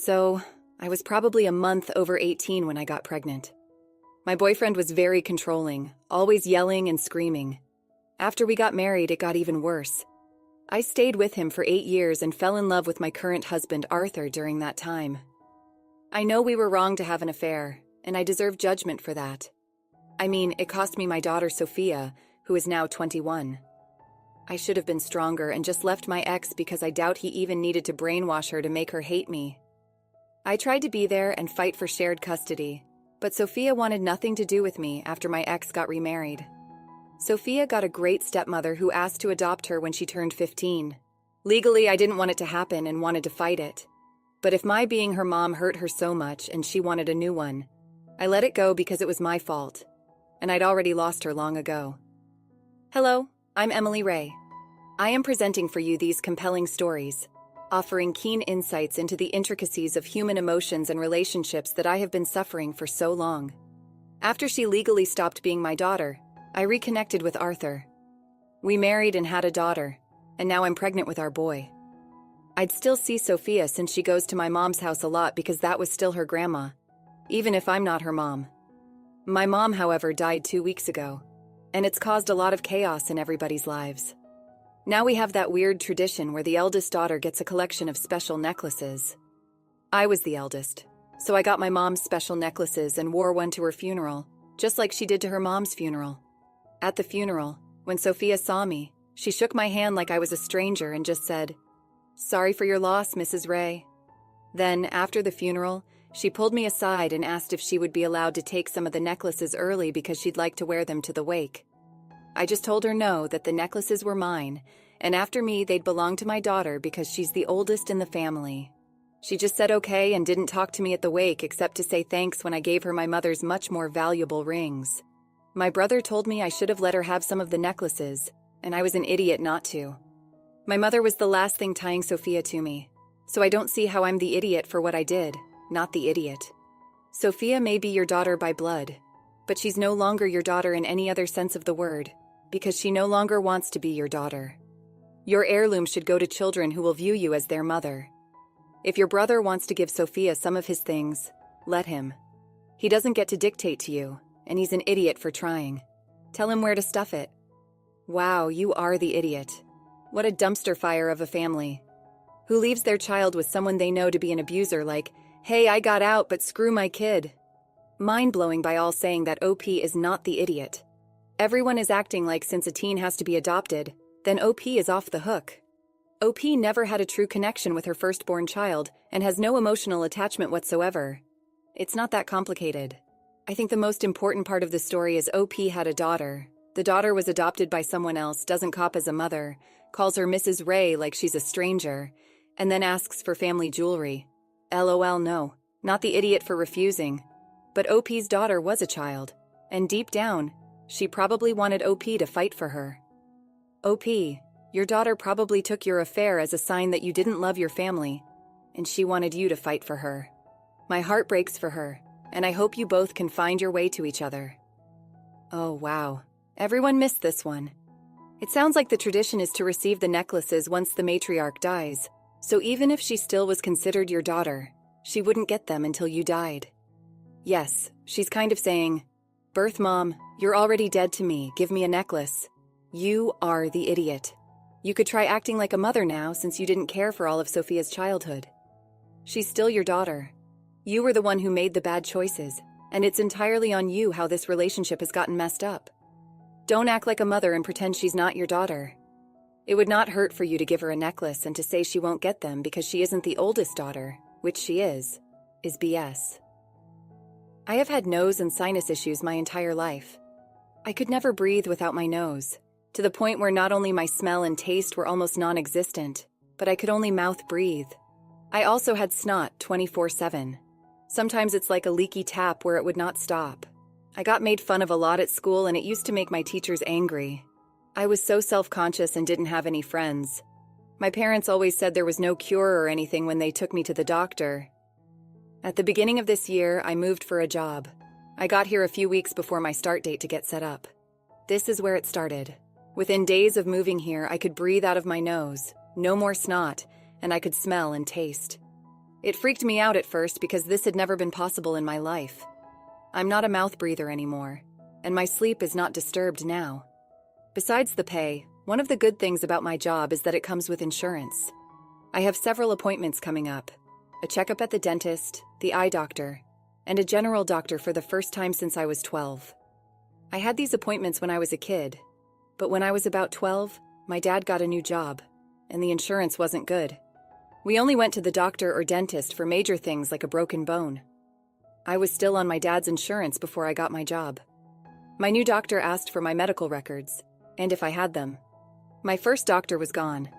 So, I was probably a month over 18 when I got pregnant. My boyfriend was very controlling, always yelling and screaming. After we got married, it got even worse. I stayed with him for 8 years and fell in love with my current husband, Arthur, during that time. I know we were wrong to have an affair, and I deserve judgment for that. I mean, it cost me my daughter, Sophia, who is now 21. I should have been stronger and just left my ex because I doubt he even needed to brainwash her to make her hate me. I tried to be there and fight for shared custody, but Sophia wanted nothing to do with me after my ex got remarried. Sophia got a great stepmother who asked to adopt her when she turned 15. Legally, I didn't want it to happen and wanted to fight it. But if my being her mom hurt her so much and she wanted a new one, I let it go because it was my fault, and I'd already lost her long ago. Hello, I'm Emily Ray. I am presenting for you these compelling stories, offering keen insights into the intricacies of human emotions and relationships that I have been suffering for so long. After she legally stopped being my daughter, I reconnected with Arthur. We married and had a daughter, and now I'm pregnant with our boy. I'd still see Sophia since she goes to my mom's house a lot because that was still her grandma, even if I'm not her mom. My mom, however, died 2 weeks ago, and it's caused a lot of chaos in everybody's lives. Now we have that weird tradition where the eldest daughter gets a collection of special necklaces. I was the eldest, so I got my mom's special necklaces and wore one to her funeral, just like she did to her mom's funeral. At the funeral, when Sophia saw me, she shook my hand like I was a stranger and just said, "Sorry for your loss, Mrs. Ray." Then, after the funeral, she pulled me aside and asked if she would be allowed to take some of the necklaces early because she'd like to wear them to the wake. I just told her no, that the necklaces were mine, and after me they'd belong to my daughter because she's the oldest in the family. She just said okay and didn't talk to me at the wake except to say thanks when I gave her my mother's much more valuable rings. My brother told me I should have let her have some of the necklaces, and I was an idiot not to. My mother was the last thing tying Sophia to me, so I don't see how I'm the idiot for what I did, not the idiot. Sophia may be your daughter by blood, but she's no longer your daughter in any other sense of the word, because she no longer wants to be your daughter. Your heirloom should go to children who will view you as their mother. If your brother wants to give Sophia some of his things, let him. He doesn't get to dictate to you, and he's an idiot for trying. Tell him where to stuff it. Wow, you are the idiot. What a dumpster fire of a family. Who leaves their child with someone they know to be an abuser like, "Hey, I got out, but screw my kid." Mind-blowing by all saying that OP is not the idiot. Everyone is acting like since a teen has to be adopted, then OP is off the hook. OP never had a true connection with her firstborn child and has no emotional attachment whatsoever. It's not that complicated. I think the most important part of the story is OP had a daughter. The daughter was adopted by someone else, doesn't cop as a mother, calls her Mrs. Ray like she's a stranger, and then asks for family jewelry. LOL, no, not the idiot for refusing. But OP's daughter was a child, and deep down, she probably wanted OP to fight for her. OP, your daughter probably took your affair as a sign that you didn't love your family, and she wanted you to fight for her. My heart breaks for her, and I hope you both can find your way to each other. Oh, wow. Everyone missed this one. It sounds like the tradition is to receive the necklaces once the matriarch dies, so even if she still was considered your daughter, she wouldn't get them until you died. Yes, she's kind of saying, "Birth mom, you're already dead to me, give me a necklace." You are the idiot. You could try acting like a mother now since you didn't care for all of Sophia's childhood. She's still your daughter. You were the one who made the bad choices, and it's entirely on you how this relationship has gotten messed up. Don't act like a mother and pretend she's not your daughter. It would not hurt for you to give her a necklace and to say she won't get them because she isn't the oldest daughter, which she is BS. I have had nose and sinus issues my entire life. I could never breathe without my nose, to the point where not only my smell and taste were almost non-existent, but I could only mouth breathe. I also had snot 24/7. Sometimes it's like a leaky tap where it would not stop. I got made fun of a lot at school and it used to make my teachers angry. I was so self-conscious and didn't have any friends. My parents always said there was no cure or anything when they took me to the doctor. At the beginning of this year, I moved for a job. I got here a few weeks before my start date to get set up. This is where it started. Within days of moving here, I could breathe out of my nose, no more snot, and I could smell and taste. It freaked me out at first because this had never been possible in my life. I'm not a mouth breather anymore, and my sleep is not disturbed now. Besides the pay, one of the good things about my job is that it comes with insurance. I have several appointments coming up, a checkup at the dentist, the eye doctor, and a general doctor for the first time since I was 12. I had these appointments when I was a kid, but when I was about 12, my dad got a new job, and the insurance wasn't good. We only went to the doctor or dentist for major things like a broken bone. I was still on my dad's insurance before I got my job. My new doctor asked for my medical records, and if I had them. My first doctor was gone,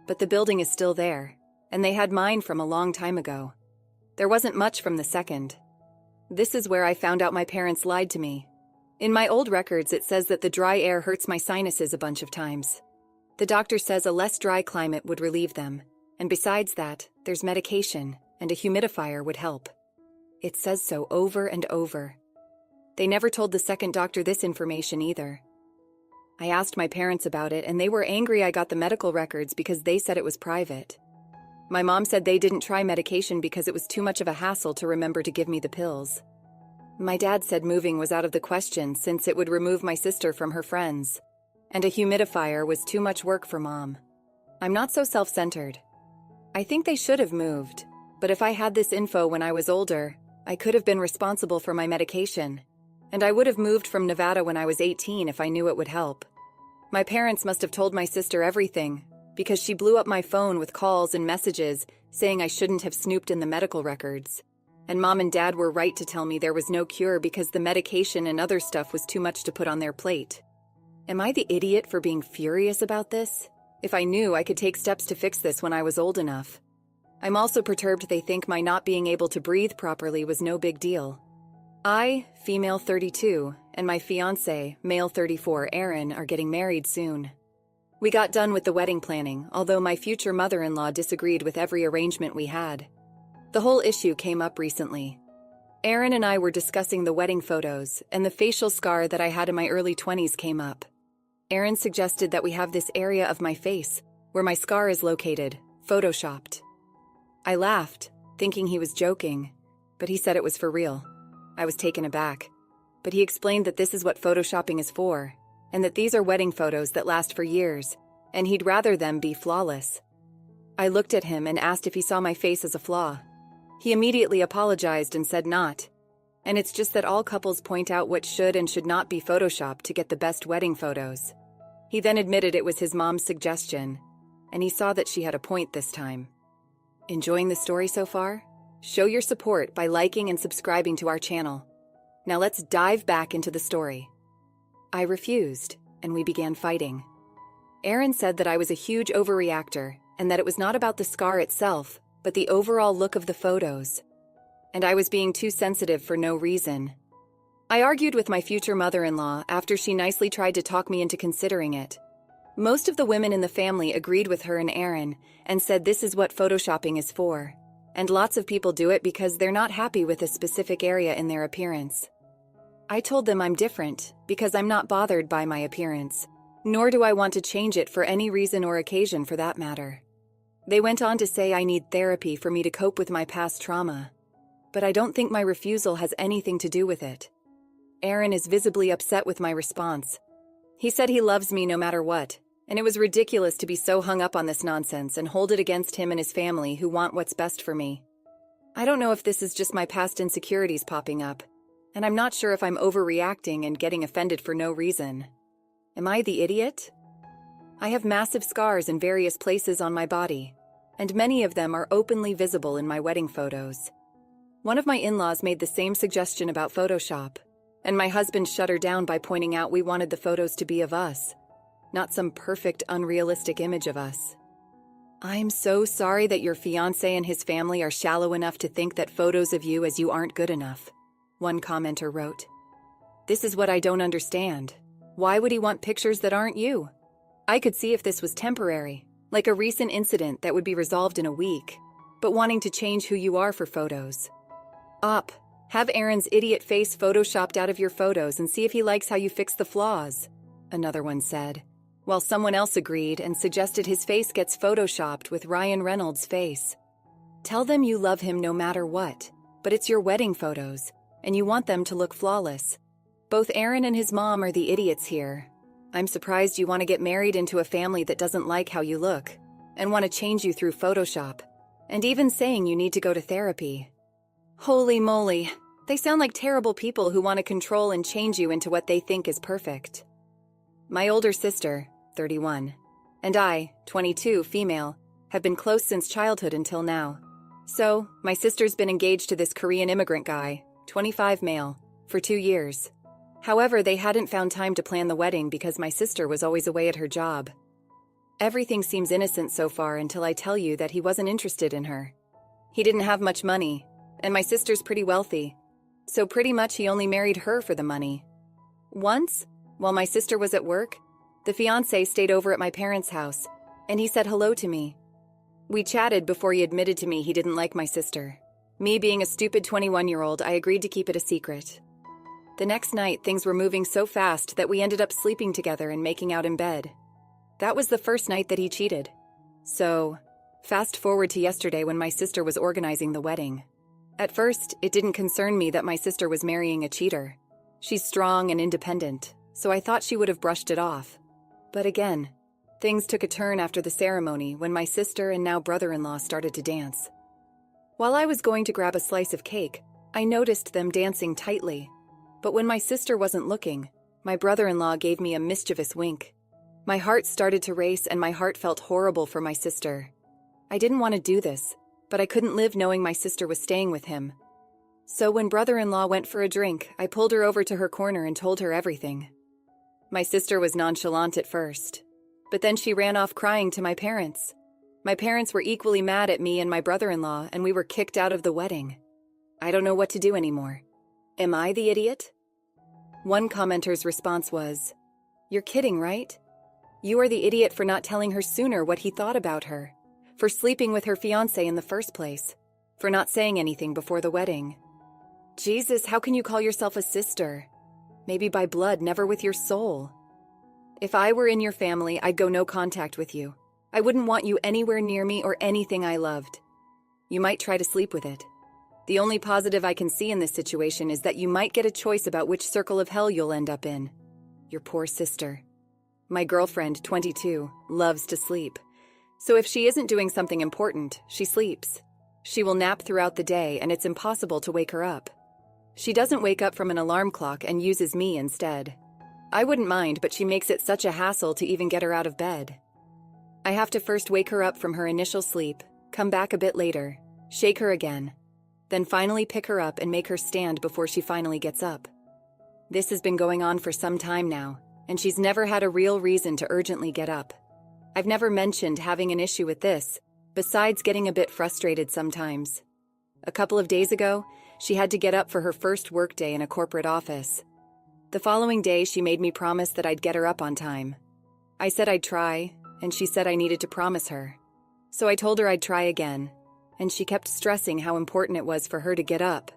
but the building is still there, and they had mine from a long time ago. There wasn't much from the second. This is where I found out my parents lied to me. In my old records, it says that the dry air hurts my sinuses a bunch of times. The doctor says a less dry climate would relieve them, and besides that, there's medication, and a humidifier would help. It says so over and over. They never told the second doctor this information either. I asked my parents about it, and they were angry I got the medical records because they said it was private. My mom said they didn't try medication because it was too much of a hassle to remember to give me the pills. My dad said moving was out of the question since it would remove my sister from her friends, and a humidifier was too much work for Mom. I'm not so self-centered. I think they should have moved, but if I had this info when I was older, I could have been responsible for my medication, and I would have moved from Nevada when I was 18 if I knew it would help. My parents must have told my sister everything, because she blew up my phone with calls and messages saying I shouldn't have snooped in the medical records. And Mom and Dad were right to tell me there was no cure because the medication and other stuff was too much to put on their plate. Am I the idiot for being furious about this? If I knew, I could take steps to fix this when I was old enough. I'm also perturbed they think my not being able to breathe properly was no big deal. I, female 32, and my fiancé, male 34, Aaron, are getting married soon. We got done with the wedding planning, although my future mother-in-law disagreed with every arrangement we had. The whole issue came up recently. Aaron and I were discussing the wedding photos, and the facial scar that I had in my early 20s came up. Aaron suggested that we have this area of my face, where my scar is located, photoshopped. I laughed, thinking he was joking, but he said it was for real. I was taken aback, but he explained that this is what photoshopping is for, and that these are wedding photos that last for years, and he'd rather them be flawless. I looked at him and asked if he saw my face as a flaw. He immediately apologized and said not, and it's just that all couples point out what should and should not be photoshopped to get the best wedding photos. He then admitted it was his mom's suggestion, and he saw that she had a point this time. Enjoying the story so far? Show your support by liking and subscribing to our channel. Now let's dive back into the story. I refused, and we began fighting. Aaron said that I was a huge overreactor, and that it was not about the scar itself, but the overall look of the photos. And I was being too sensitive for no reason. I argued with my future mother-in-law after she nicely tried to talk me into considering it. Most of the women in the family agreed with her and Aaron and said this is what photoshopping is for, and lots of people do it because they're not happy with a specific area in their appearance. I told them I'm different because I'm not bothered by my appearance, nor do I want to change it for any reason or occasion for that matter. They went on to say I need therapy for me to cope with my past trauma, but I don't think my refusal has anything to do with it. Aaron is visibly upset with my response. He said he loves me no matter what, and it was ridiculous to be so hung up on this nonsense and hold it against him and his family who want what's best for me. I don't know if this is just my past insecurities popping up, and I'm not sure if I'm overreacting and getting offended for no reason. Am I the idiot? I have massive scars in various places on my body, and many of them are openly visible in my wedding photos. One of my in-laws made the same suggestion about Photoshop, and my husband shut her down by pointing out we wanted the photos to be of us, not some perfect, unrealistic image of us. I'm so sorry that your fiancé and his family are shallow enough to think that photos of you as you aren't good enough, one commenter wrote. This is what I don't understand. Why would he want pictures that aren't you? I could see if this was temporary, like a recent incident that would be resolved in a week, but wanting to change who you are for photos. Have Aaron's idiot face photoshopped out of your photos and see if he likes how you fix the flaws, another one said, while someone else agreed and suggested his face gets photoshopped with Ryan Reynolds' face. Tell them you love him no matter what, but it's your wedding photos, and you want them to look flawless. Both Aaron and his mom are the idiots here. I'm surprised you want to get married into a family that doesn't like how you look, and want to change you through Photoshop, and even saying you need to go to therapy. Holy moly, they sound like terrible people who want to control and change you into what they think is perfect. My older sister, 31, and I, 22, female, have been close since childhood until now. So, my sister's been engaged to this Korean immigrant guy, 25 male, for 2 years. However, they hadn't found time to plan the wedding because my sister was always away at her job. Everything seems innocent so far until I tell you that he wasn't interested in her. He didn't have much money, and my sister's pretty wealthy, so pretty much he only married her for the money. Once, while my sister was at work, the fiancé stayed over at my parents' house, and he said hello to me. We chatted before he admitted to me he didn't like my sister. Me being a stupid 21-year-old, I agreed to keep it a secret. The next night, things were moving so fast that we ended up sleeping together and making out in bed. That was the first night that he cheated. So, fast forward to yesterday when my sister was organizing the wedding. At first, it didn't concern me that my sister was marrying a cheater. She's strong and independent, so I thought she would have brushed it off. But again, things took a turn after the ceremony when my sister and now brother-in-law started to dance. While I was going to grab a slice of cake, I noticed them dancing tightly. But when my sister wasn't looking, my brother-in-law gave me a mischievous wink. My heart started to race and my heart felt horrible for my sister. I didn't want to do this, but I couldn't live knowing my sister was staying with him. So when brother-in-law went for a drink, I pulled her over to her corner and told her everything. My sister was nonchalant at first, but then she ran off crying to my parents. My parents were equally mad at me and my brother-in-law, and we were kicked out of the wedding. I don't know what to do anymore. Am I the idiot? One commenter's response was, "You're kidding, right? You are the idiot for not telling her sooner what he thought about her, for sleeping with her fiancé in the first place, for not saying anything before the wedding. Jesus, how can you call yourself a sister? Maybe by blood, never with your soul. If I were in your family, I'd go no contact with you. I wouldn't want you anywhere near me or anything I loved. You might try to sleep with it. The only positive I can see in this situation is that you might get a choice about which circle of hell you'll end up in. Your poor sister. My girlfriend, 22, loves to sleep. So if she isn't doing something important, she sleeps. She will nap throughout the day and it's impossible to wake her up. She doesn't wake up from an alarm clock and uses me instead. I wouldn't mind, but she makes it such a hassle to even get her out of bed. I have to first wake her up from her initial sleep, come back a bit later, shake her again, then finally pick her up and make her stand before she finally gets up. This has been going on for some time now, and she's never had a real reason to urgently get up. I've never mentioned having an issue with this, besides getting a bit frustrated sometimes. A couple of days ago, she had to get up for her first workday in a corporate office. The following day, she made me promise that I'd get her up on time. I said I'd try, and she said I needed to promise her. So I told her I'd try again, and she kept stressing how important it was for her to get up.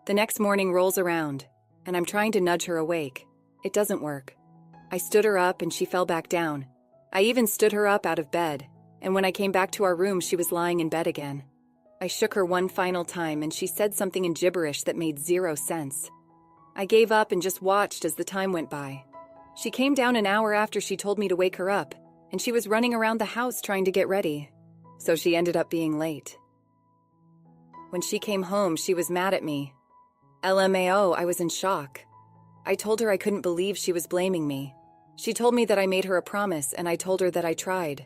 The next morning rolls around, and I'm trying to nudge her awake. It doesn't work. I stood her up and she fell back down. I even stood her up out of bed, and when I came back to our room, she was lying in bed again. I shook her one final time and she said something in gibberish that made zero sense. I gave up and just watched as the time went by. She came down an hour after she told me to wake her up, and she was running around the house trying to get ready. So she ended up being late. When she came home, she was mad at me. LMAO, I was in shock. I told her I couldn't believe she was blaming me. She told me that I made her a promise, and I told her that I tried.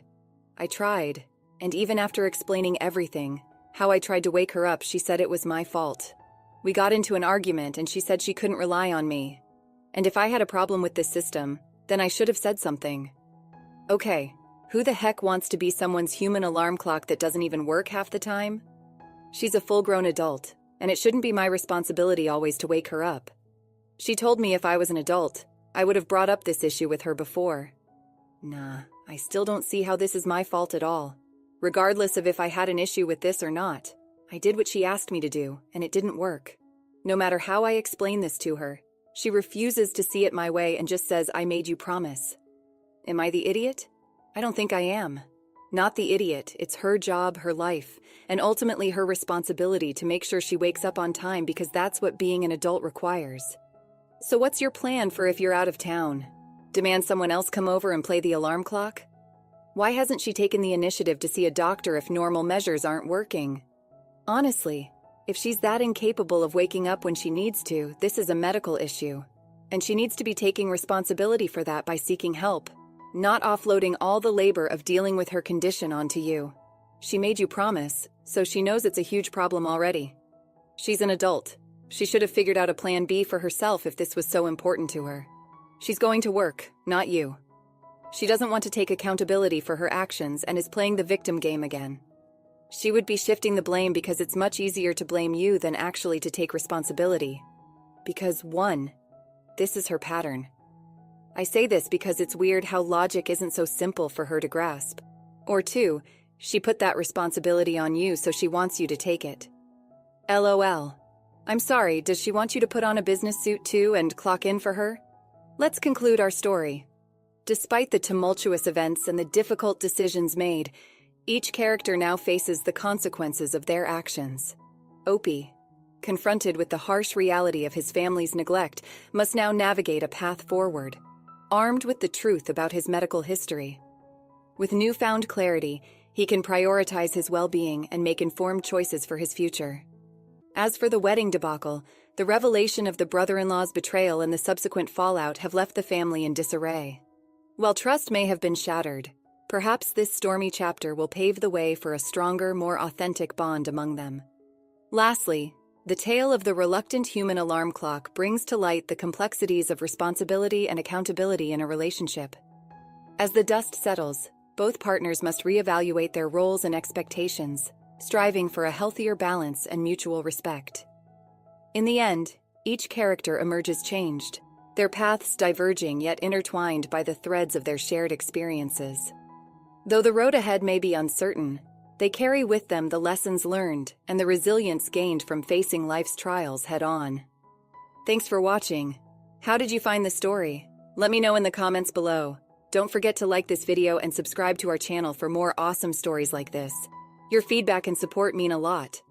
I tried, and even after explaining everything, how I tried to wake her up, she said it was my fault. We got into an argument, and she said she couldn't rely on me. And if I had a problem with this system, then I should have said something. Okay, who the heck wants to be someone's human alarm clock that doesn't even work half the time? She's a full-grown adult, and it shouldn't be my responsibility always to wake her up. She told me if I was an adult, I would have brought up this issue with her before. Nah, I still don't see how this is my fault at all. Regardless of if I had an issue with this or not, I did what she asked me to do, and it didn't work. No matter how I explain this to her, she refuses to see it my way and just says, "I made you promise." Am I the idiot? I don't think I am. Not the idiot. It's her job, her life, and ultimately her responsibility to make sure she wakes up on time because that's what being an adult requires. So what's your plan for if you're out of town? Demand someone else come over and play the alarm clock? Why hasn't she taken the initiative to see a doctor if normal measures aren't working? Honestly, if she's that incapable of waking up when she needs to, this is a medical issue, and she needs to be taking responsibility for that by seeking help, not offloading all the labor of dealing with her condition onto you. She made you promise, so she knows it's a huge problem already. She's an adult. She should have figured out a plan B for herself if this was so important to her. She's going to work, not you. She doesn't want to take accountability for her actions and is playing the victim game again. She would be shifting the blame because it's much easier to blame you than actually to take responsibility. Because 1, this is her pattern. I say this because it's weird how logic isn't so simple for her to grasp. Or 2, she put that responsibility on you so she wants you to take it. LOL. I'm sorry, does she want you to put on a business suit too and clock in for her? Let's conclude our story. Despite the tumultuous events and the difficult decisions made, each character now faces the consequences of their actions. Opie, confronted with the harsh reality of his family's neglect, must now navigate a path forward, armed with the truth about his medical history. With newfound clarity, he can prioritize his well-being and make informed choices for his future. As for the wedding debacle, the revelation of the brother-in-law's betrayal and the subsequent fallout have left the family in disarray. While trust may have been shattered, perhaps this stormy chapter will pave the way for a stronger, more authentic bond among them. Lastly, the tale of the reluctant human alarm clock brings to light the complexities of responsibility and accountability in a relationship. As the dust settles, both partners must reevaluate their roles and expectations, striving for a healthier balance and mutual respect. In the end, each character emerges changed, their paths diverging yet intertwined by the threads of their shared experiences. Though the road ahead may be uncertain, they carry with them the lessons learned and the resilience gained from facing life's trials head-on. Thanks for watching. How did you find the story? Let me know in the comments below. Don't forget to like this video and subscribe to our channel for more awesome stories like this. Your feedback and support mean a lot.